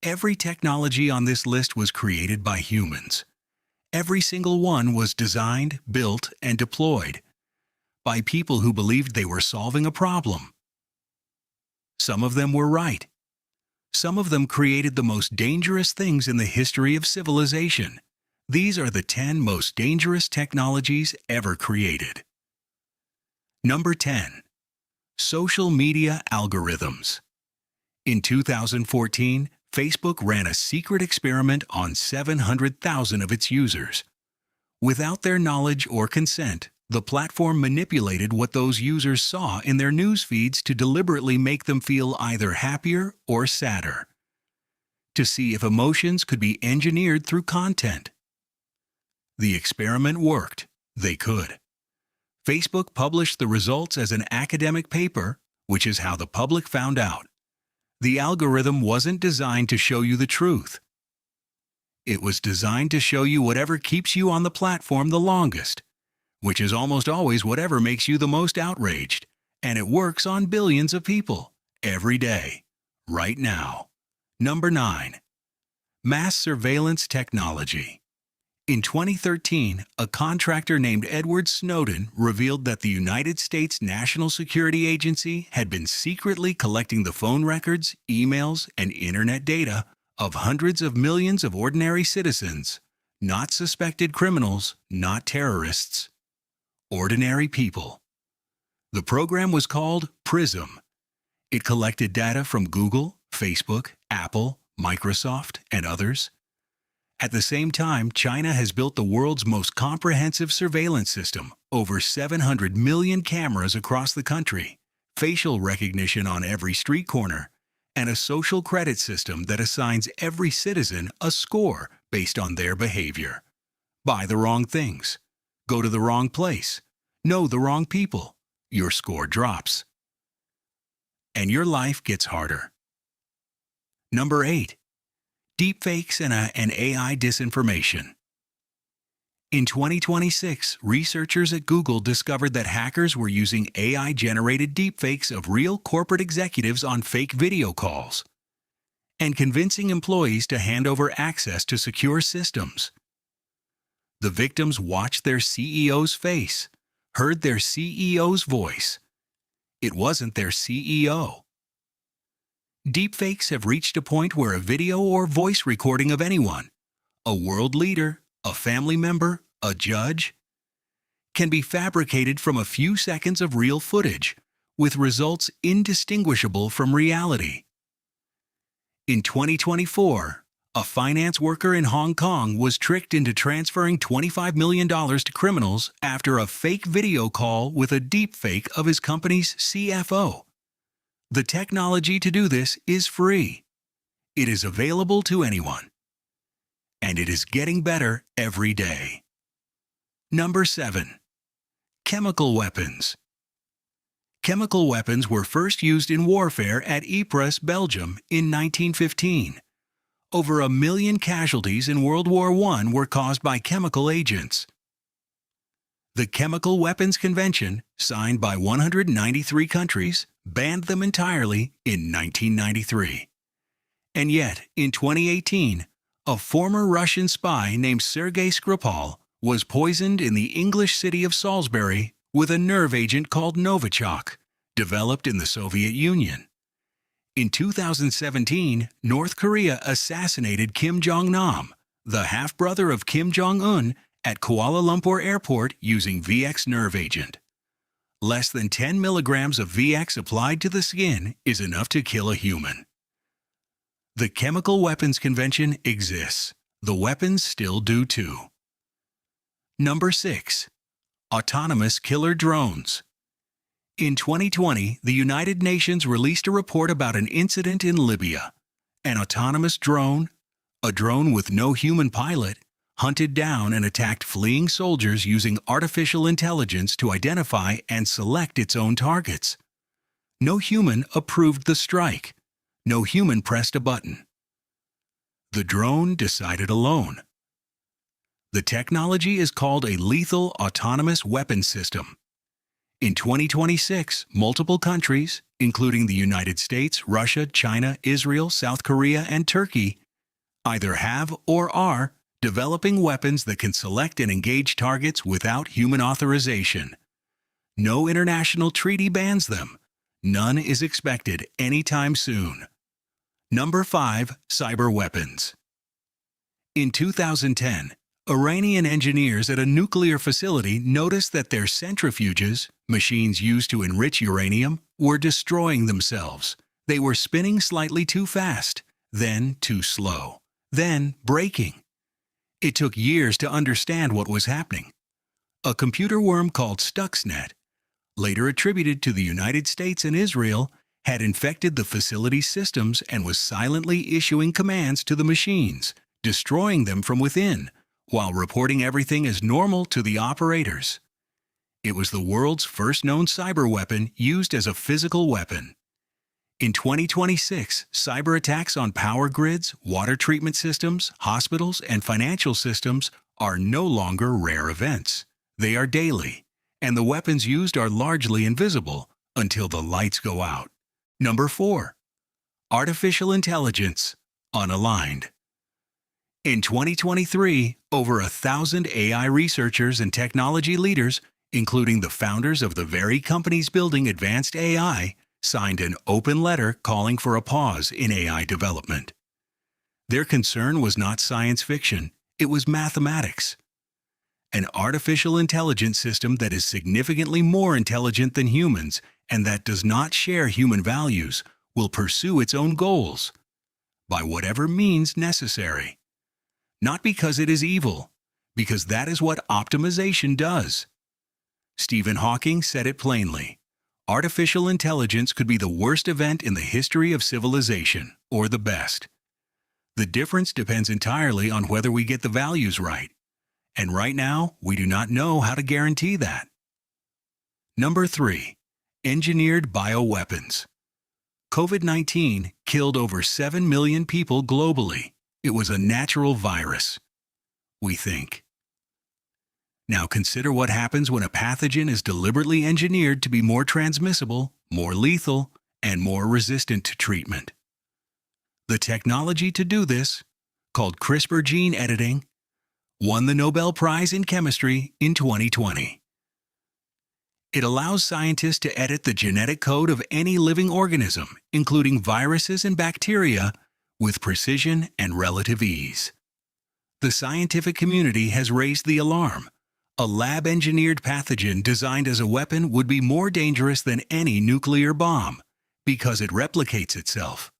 Every technology on this list was created by humans. Every single one was designed, built, and deployed by people who believed they were solving a problem. Some of them were right. Some of them created the most dangerous things in the history of civilization. These are the 10 most dangerous technologies ever created. Number 10. Social media algorithms. In 2014, Facebook ran a secret experiment on 700,000 of its users. Without their knowledge or consent, the platform manipulated what those users saw in their news feeds to deliberately make them feel either happier or sadder, to see if emotions could be engineered through content. The experiment worked. They could. Facebook published the results as an academic paper, which is how the public found out. The algorithm wasn't designed to show you the truth. It was designed to show you whatever keeps you on the platform the longest, which is almost always whatever makes you the most outraged, and it works on billions of people, every day, right now. Number 9. Mass surveillance technology. In 2013, a contractor named Edward Snowden revealed that the United States National Security Agency had been secretly collecting the phone records, emails, and internet data of hundreds of millions of ordinary citizens, not suspected criminals, not terrorists. Ordinary people. The program was called PRISM. It collected data from Google, Facebook, Apple, Microsoft, and others. At the same time, China has built the world's most comprehensive surveillance system, over 700 million cameras across the country, facial recognition on every street corner, and a social credit system that assigns every citizen a score based on their behavior. Buy the wrong things. Go to the wrong place. Know the wrong people. Your score drops. And your life gets harder. Number 8. Deepfakes and AI disinformation. In 2026, researchers at Google discovered that hackers were using AI-generated deepfakes of real corporate executives on fake video calls and convincing employees to hand over access to secure systems. The victims watched their CEO's face, heard their CEO's voice. It wasn't their CEO. Deepfakes have reached a point where a video or voice recording of anyone, a world leader, a family member, a judge, can be fabricated from a few seconds of real footage, with results indistinguishable from reality. In 2024, a finance worker in Hong Kong was tricked into transferring $25 million to criminals after a fake video call with a deepfake of his company's CFO. The technology to do this is free. It is available to anyone. And it is getting better every day. Number 7. Chemical weapons. Chemical weapons were first used in warfare at Ypres, Belgium in 1915. Over 1 million casualties in World War I were caused by chemical agents. The Chemical Weapons Convention, signed by 193 countries, banned them entirely in 1993. And yet, in 2018, a former Russian spy named Sergei Skripal was poisoned in the English city of Salisbury with a nerve agent called Novichok, developed in the Soviet Union. In 2017, North Korea assassinated Kim Jong-nam, the half-brother of Kim Jong-un, at Kuala Lumpur Airport using VX nerve agent. Less than 10 milligrams of VX applied to the skin is enough to kill a human. The Chemical Weapons Convention exists. The weapons still do too. Number 6. Autonomous killer drones. In 2020, the United Nations released a report about an incident in Libya. An autonomous drone, a drone with no human pilot, hunted down and attacked fleeing soldiers using artificial intelligence to identify and select its own targets. No human approved the strike. No human pressed a button. The drone decided alone. The technology is called a lethal autonomous weapon system. In 2026, multiple countries, including the United States, Russia, China, Israel, South Korea, and Turkey, either have or are developing weapons that can select and engage targets without human authorization. No international treaty bans them. None is expected anytime soon. Number 5. Cyberweapons. In 2010, Iranian engineers at a nuclear facility noticed that their centrifuges, machines used to enrich uranium, were destroying themselves. They were spinning slightly too fast, then too slow, then breaking. It took years to understand what was happening. A computer worm called Stuxnet, later attributed to the United States and Israel, had infected the facility's systems and was silently issuing commands to the machines, destroying them from within, while reporting everything as normal to the operators. It was the world's first known cyberweapon used as a physical weapon. In 2026, cyber attacks on power grids, water treatment systems, hospitals, and financial systems are no longer rare events. They are daily, and the weapons used are largely invisible until the lights go out. Number 4. Artificial intelligence, unaligned. In 2023, over 1,000 AI researchers and technology leaders, including the founders of the very companies building advanced AI, signed an open letter calling for a pause in AI development. Their concern was not science fiction, it was mathematics. An artificial intelligence system that is significantly more intelligent than humans and that does not share human values will pursue its own goals, by whatever means necessary. Not because it is evil, because that is what optimization does. Stephen Hawking said it plainly. Artificial intelligence could be the worst event in the history of civilization, or the best. The difference depends entirely on whether we get the values right. And right now, we do not know how to guarantee that. Number 3. Engineered Bioweapons. COVID-19 killed over 7 million people globally. It was a natural virus, we think. Now consider what happens when a pathogen is deliberately engineered to be more transmissible, more lethal, and more resistant to treatment. The technology to do this, called CRISPR gene editing, won the Nobel Prize in Chemistry in 2020. It allows scientists to edit the genetic code of any living organism, including viruses and bacteria, with precision and relative ease. The scientific community has raised the alarm. A lab-engineered pathogen designed as a weapon would be more dangerous than any nuclear bomb because it replicates itself.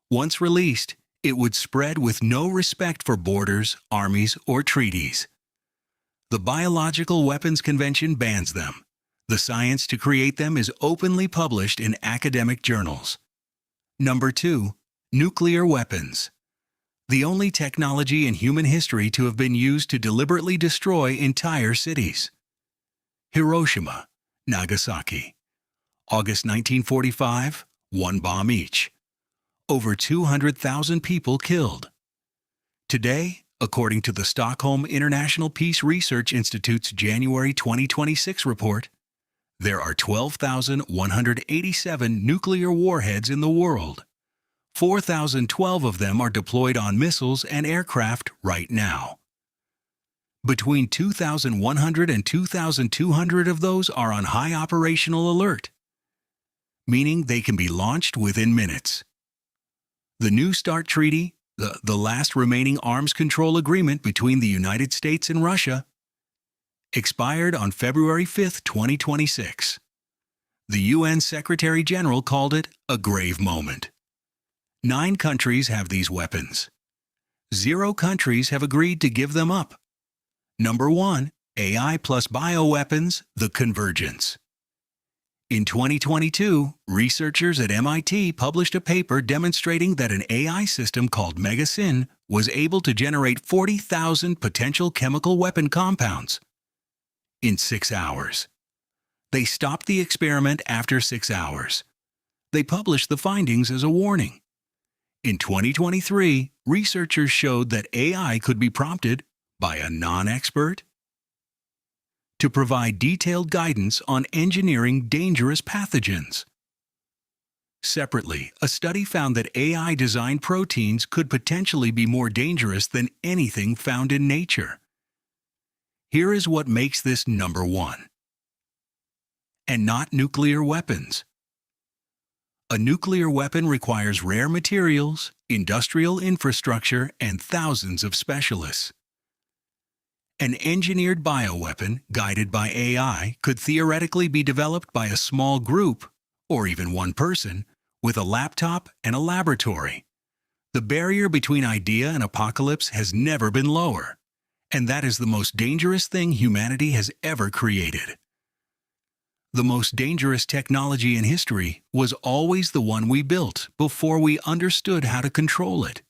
Once released, it would spread with no respect for borders, armies, or treaties. The Biological Weapons Convention bans them. The science to create them is openly published in academic journals. Number 2. Nuclear weapons. The only technology in human history to have been used to deliberately destroy entire cities. Hiroshima, Nagasaki. August 1945, one bomb each. Over 200,000 people killed. Today, according to the Stockholm International Peace Research Institute's January 2026 report, there are 12,187 nuclear warheads in the world. 4,012 of them are deployed on missiles and aircraft right now. Between 2,100 and 2,200 of those are on high operational alert, meaning they can be launched within minutes. The New START Treaty, the last remaining arms control agreement between the United States and Russia, expired on February 5, 2026. The UN Secretary General called it a grave moment. 9 countries have these weapons. 0 countries have agreed to give them up. Number 1. AI plus bioweapons, the Convergence. In 2022, researchers at MIT published a paper demonstrating that an AI system called MegaSyn was able to generate 40,000 potential chemical weapon compounds in 6 hours. They stopped the experiment after 6 hours. They published the findings as a warning. In 2023, researchers showed that AI could be prompted by a non-expert. to provide detailed guidance on engineering dangerous pathogens. Separately, a study found that AI-designed proteins could potentially be more dangerous than anything found in nature. Here is what makes this number one. And not nuclear weapons. A nuclear weapon requires rare materials, industrial infrastructure, and thousands of specialists. An engineered bioweapon, guided by AI, could theoretically be developed by a small group, or even one person, with a laptop and a laboratory. The barrier between idea and apocalypse has never been lower, and that is the most dangerous thing humanity has ever created. The most dangerous technology in history was always the one we built before we understood how to control it.